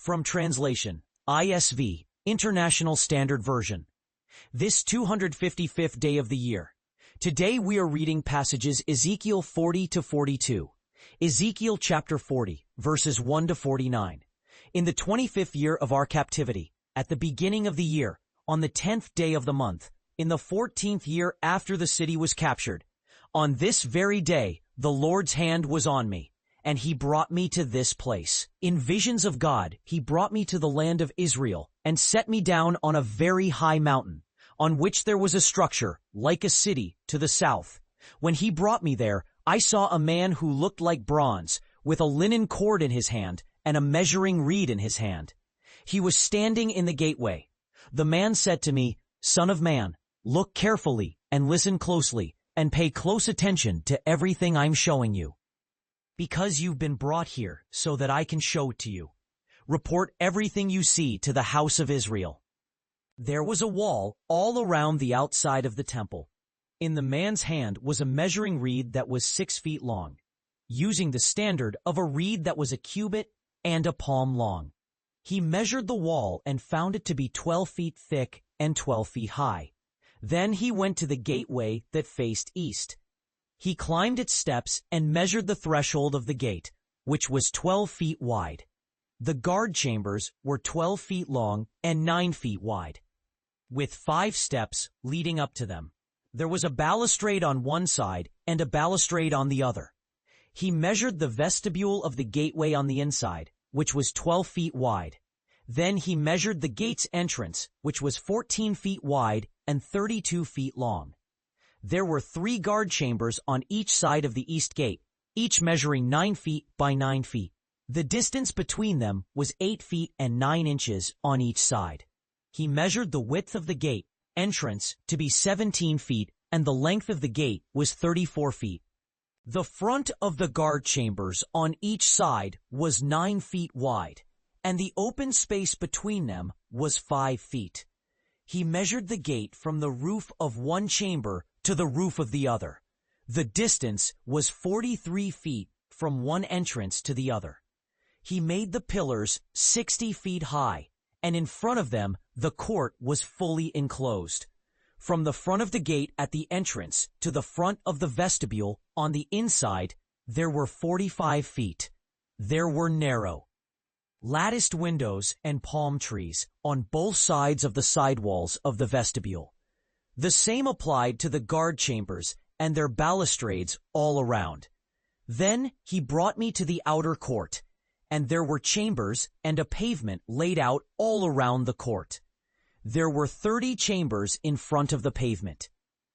From translation, ISV, International Standard Version. This 255th day of the year. Today we are reading passages Ezekiel 40 to 42. Ezekiel chapter 40, verses 1 to 49. In the 25th year of our captivity, at the beginning of the year, on the 10th day of the month, in the 14th year after the city was captured, on this very day the Lord's hand was on me, and he brought me to this place. In visions of God, he brought me to the land of Israel and set me down on a very high mountain, on which there was a structure like a city to the south. When he brought me there, I saw a man who looked like bronze, with a linen cord in his hand and a measuring reed in his hand. He was standing in the gateway. The man said to me, "Son of man, look carefully and listen closely and pay close attention to everything I'm showing you. Because you've been brought here so that I can show it to you. Report everything you see to the house of Israel." There was a wall all around the outside of the temple. In the man's hand was a measuring reed that was 6 feet long, using the standard of a reed that was a cubit and a palm long. He measured the wall and found it to be 12 feet thick and 12 feet high. Then he went to the gateway that faced east. He climbed its steps and measured the threshold of the gate, which was 12 feet wide. The guard chambers were 12 feet long and 9 feet wide, with 5 steps leading up to them. There was a balustrade on one side and a balustrade on the other. He measured the vestibule of the gateway on the inside, which was 12 feet wide. Then he measured the gate's entrance, which was 14 feet wide and 32 feet long. There were 3 guard chambers on each side of the east gate, each measuring 9 feet by 9 feet. The distance between them was 8 feet and 9 inches on each side. He measured the width of the gate entrance to be 17 feet, and the length of the gate was 34 feet. The front of the guard chambers on each side was 9 feet wide, and the open space between them was 5 feet. He measured the gate from the roof of one chamber to the roof of the other. The distance was 43 feet from one entrance to the other. He made the pillars 60 feet high, and in front of them the court was fully enclosed. From the front of the gate at the entrance to the front of the vestibule on the inside, there were 45 feet. There were narrow, latticed windows and palm trees on both sides of the sidewalls of the vestibule. The same applied to the guard chambers and their balustrades all around. Then he brought me to the outer court, and there were chambers and a pavement laid out all around the court. There were 30 chambers in front of the pavement.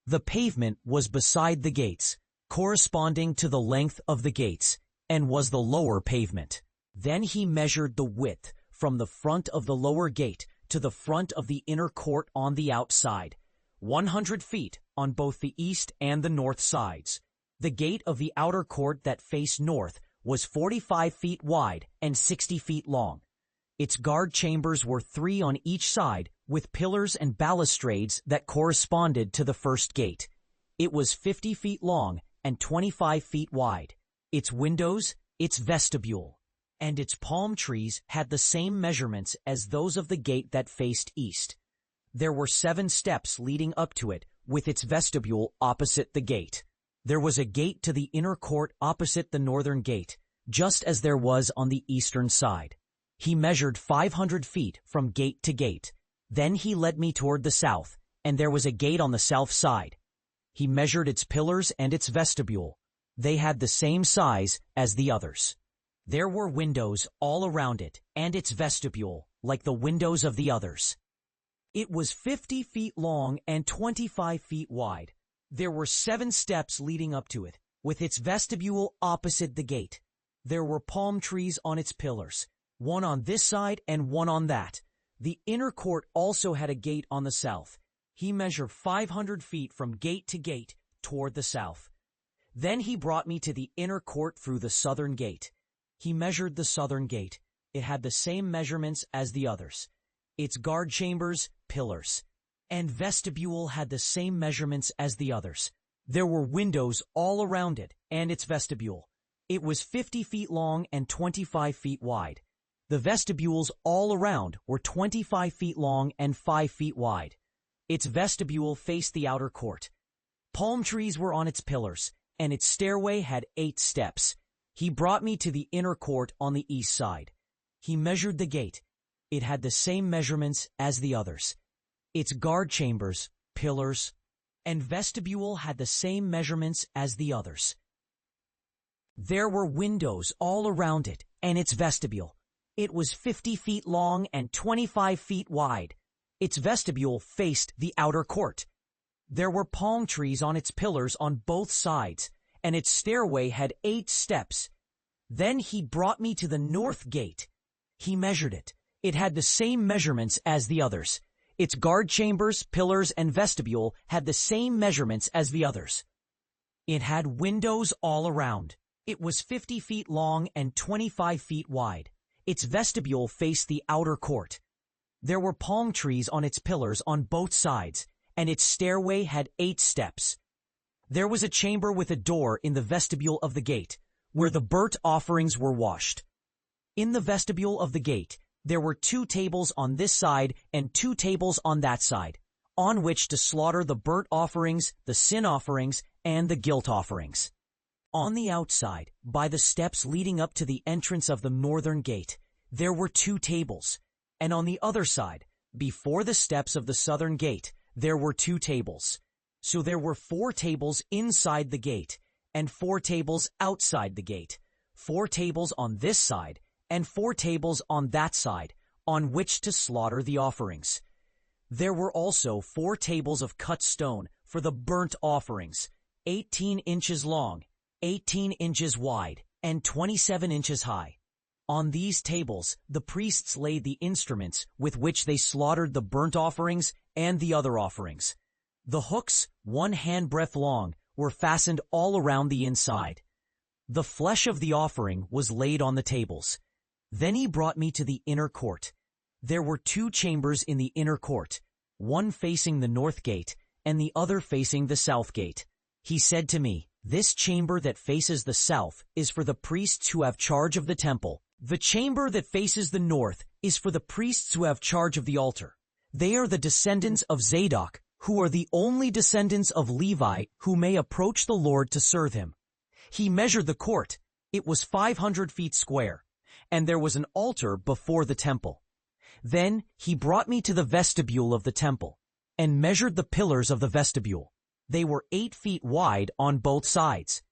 The pavement was beside the gates, corresponding to the length of the gates, and was the lower pavement. Then he measured the width from the front of the lower gate to the front of the inner court on the outside, 100 feet on both the east and the north sides. The gate of the outer court that faced north was 45 feet wide and 60 feet long. Its guard chambers were 3 on each side, with pillars and balustrades that corresponded to the first gate. It was 50 feet long and 25 feet wide. Its windows, its vestibule, and its palm trees had the same measurements as those of the gate that faced east. There were 7 steps leading up to it, with its vestibule opposite the gate. There was a gate to the inner court opposite the northern gate, just as there was on the eastern side. He measured 500 feet from gate to gate. Then he led me toward the south, and there was a gate on the south side. He measured its pillars and its vestibule. They had the same size as the others. There were windows all around it, and its vestibule, like the windows of the others. It was 50 feet long and 25 feet wide. There were 7 steps leading up to it, with its vestibule opposite the gate. There were palm trees on its pillars, one on this side and one on that. The inner court also had a gate on the south. He measured 500 feet from gate to gate toward the south. Then he brought me to the inner court through the southern gate. He measured the southern gate. It had the same measurements as the others. Its guard chambers, pillars, and vestibule had the same measurements as the others. There were windows all around it and its vestibule. It was 50 feet long and 25 feet wide. The vestibules all around were 25 feet long and 5 feet wide. Its vestibule faced the outer court. Palm trees were on its pillars, and its stairway had 8 steps. He brought me to the inner court on the east side. He measured the gate. It had the same measurements as the others. Its guard chambers, pillars, and vestibule had the same measurements as the others. There were windows all around it and its vestibule. It was 50 feet long and 25 feet wide. Its vestibule faced the outer court. There were palm trees on its pillars on both sides, and its stairway had 8 steps. Then he brought me to the north gate. He measured it. It had the same measurements as the others. Its guard chambers, pillars, and vestibule had the same measurements as the others. It had windows all around. It was 50 feet long and 25 feet wide. Its vestibule faced the outer court. There were palm trees on its pillars on both sides, and its stairway had 8 steps. There was a chamber with a door in the vestibule of the gate, where the burnt offerings were washed. In the vestibule of the gate, there were 2 tables on this side and 2 tables on that side, on which to slaughter the burnt offerings, the sin offerings, and the guilt offerings. On the outside, by the steps leading up to the entrance of the northern gate, there were 2 tables, and on the other side, before the steps of the southern gate, there were 2 tables. So there were 4 tables inside the gate, and 4 tables outside the gate, 4 tables on this side, and 4 tables on that side, on which to slaughter the offerings. There were also 4 tables of cut stone for the burnt offerings, 18 inches long, 18 inches wide, and 27 inches high. On these tables, the priests laid the instruments with which they slaughtered the burnt offerings and the other offerings. The hooks, 1 handbreadth long, were fastened all around the inside. The flesh of the offering was laid on the tables. Then he brought me to the inner court. There were 2 chambers in the inner court, one facing the north gate and the other facing the south gate. He said to me, "This chamber that faces the south is for the priests who have charge of the temple. The chamber that faces the north is for the priests who have charge of the altar. They are the descendants of Zadok, who are the only descendants of Levi who may approach the Lord to serve him." He measured the court. It was 500 feet square, and there was an altar before the temple. Then he brought me to the vestibule of the temple, and measured the pillars of the vestibule. They were 8 feet wide on both sides.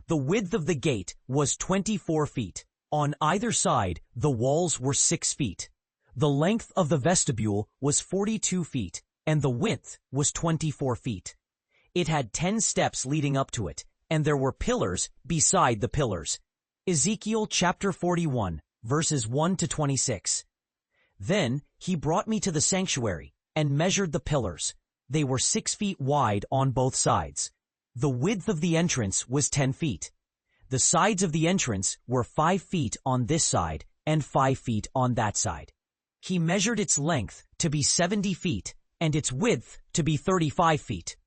The width of the gate was 24 feet. On either side, the walls were 6 feet. The length of the vestibule was 42 feet, and the width was 24 feet. It had 10 steps leading up to it, and there were pillars beside the pillars. Ezekiel chapter 41, verses 1 to 26. Then he brought me to the sanctuary and measured the pillars. They were 6 feet wide on both sides. The width of the entrance was 10 feet. The sides of the entrance were 5 feet on this side and 5 feet on that side. He measured its length to be 70 feet and its width to be 35 feet.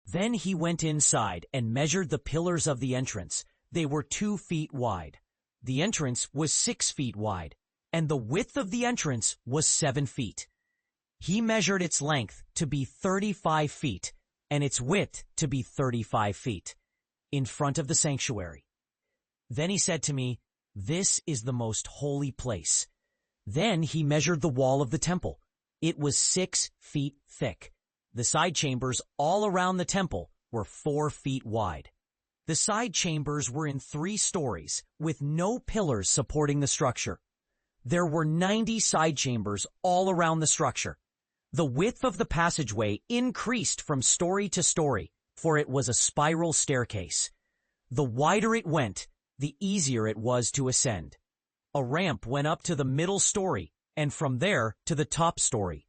Then he went inside and measured the pillars of the entrance. They were 2 feet wide. The entrance was 6 feet wide, and the width of the entrance was 7 feet. He measured its length to be 35 feet, and its width to be 35 feet, in front of the sanctuary. Then he said to me, "This is the most holy place." Then he measured the wall of the temple. It was 6 feet thick. The side chambers all around the temple were 4 feet wide. The side chambers were in 3 stories, with no pillars supporting the structure. There were 90 side chambers all around the structure. The width of the passageway increased from story to story, for it was a spiral staircase. The wider it went, the easier it was to ascend. A ramp went up to the middle story, and from there to the top story.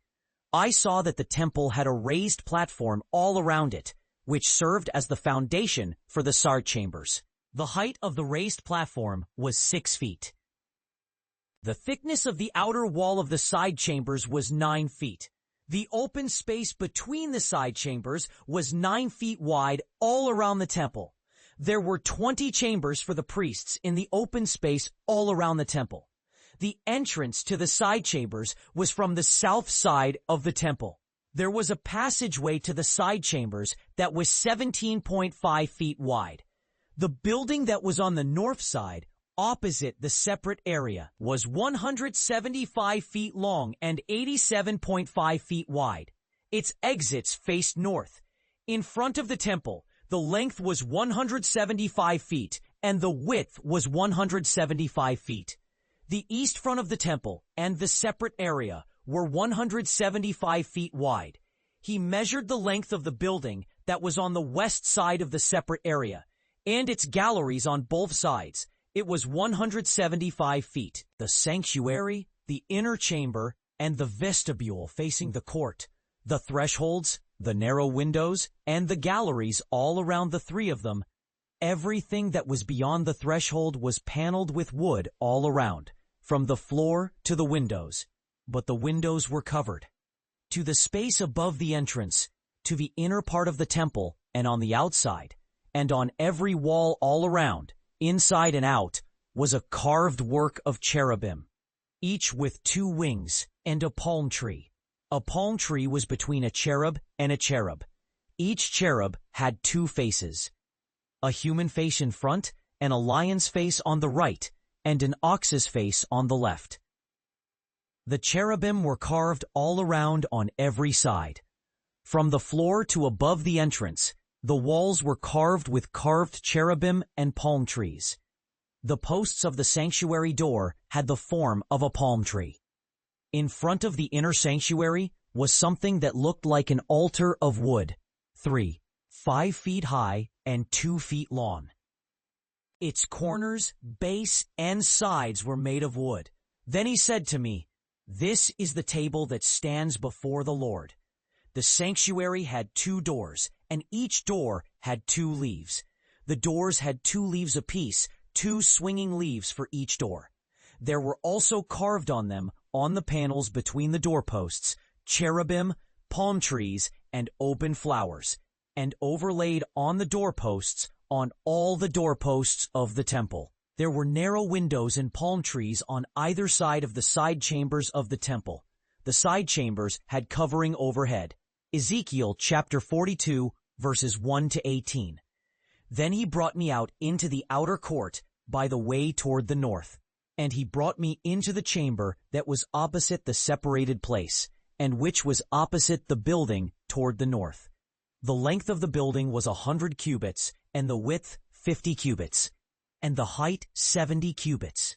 I saw that the temple had a raised platform all around it, which served as the foundation for the side chambers. The height of the raised platform was 6 feet. The thickness of the outer wall of the side chambers was 9 feet. The open space between the side chambers was 9 feet wide all around the temple. There were 20 chambers for the priests in the open space all around the temple. The entrance to the side chambers was from the south side of the temple. There was a passageway to the side chambers that was 17.5 feet wide. The building that was on the north side, opposite the separate area, was 175 feet long and 87.5 feet wide. Its exits faced north. In front of the temple, the length was 175 feet and the width was 175 feet. The east front of the temple and the separate area were 175 feet wide. He measured the length of the building that was on the west side of the separate area and its galleries on both sides. It was 175 feet. The sanctuary, the inner chamber, and the vestibule facing the court, the thresholds, the narrow windows, and the galleries all around the three of them. Everything that was beyond the threshold was paneled with wood all around, from the floor to the windows. But the windows were covered. To the space above the entrance, to the inner part of the temple, and on the outside, and on every wall all around, inside and out, was a carved work of cherubim, each with 2 wings and a palm tree. A palm tree was between a cherub and a cherub. Each cherub had 2 faces, a human face in front, and a lion's face on the right, and an ox's face on the left. The cherubim were carved all around on every side. From the floor to above the entrance, the walls were carved with carved cherubim and palm trees. The posts of the sanctuary door had the form of a palm tree. In front of the inner sanctuary was something that looked like an altar of wood, 5 feet high and 2 feet long. Its corners, base, and sides were made of wood. Then he said to me, "This is the table that stands before the Lord." The sanctuary had 2 doors, and each door had 2 leaves. The doors had 2 leaves apiece, 2 swinging leaves for each door. There were also carved on them, on the panels between the doorposts, cherubim, palm trees, and open flowers, and overlaid on the doorposts, on all the doorposts of the temple. There were narrow windows and palm trees on either side of the side chambers of the temple. The side chambers had covering overhead. Ezekiel chapter 42, verses 1 to 18. Then he brought me out into the outer court by the way toward the north, and he brought me into the chamber that was opposite the separated place, and which was opposite the building toward the north. The length of the building was 100 cubits, and the width 50 cubits, and the height 70 cubits.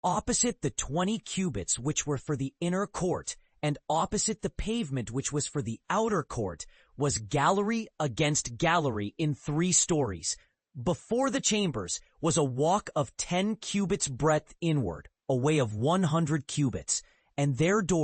Opposite the 20 cubits which were for the inner court, and opposite the pavement which was for the outer court, was gallery against gallery in 3 stories. Before the chambers was a walk of 10 cubits breadth inward, a way of 100 cubits, and their door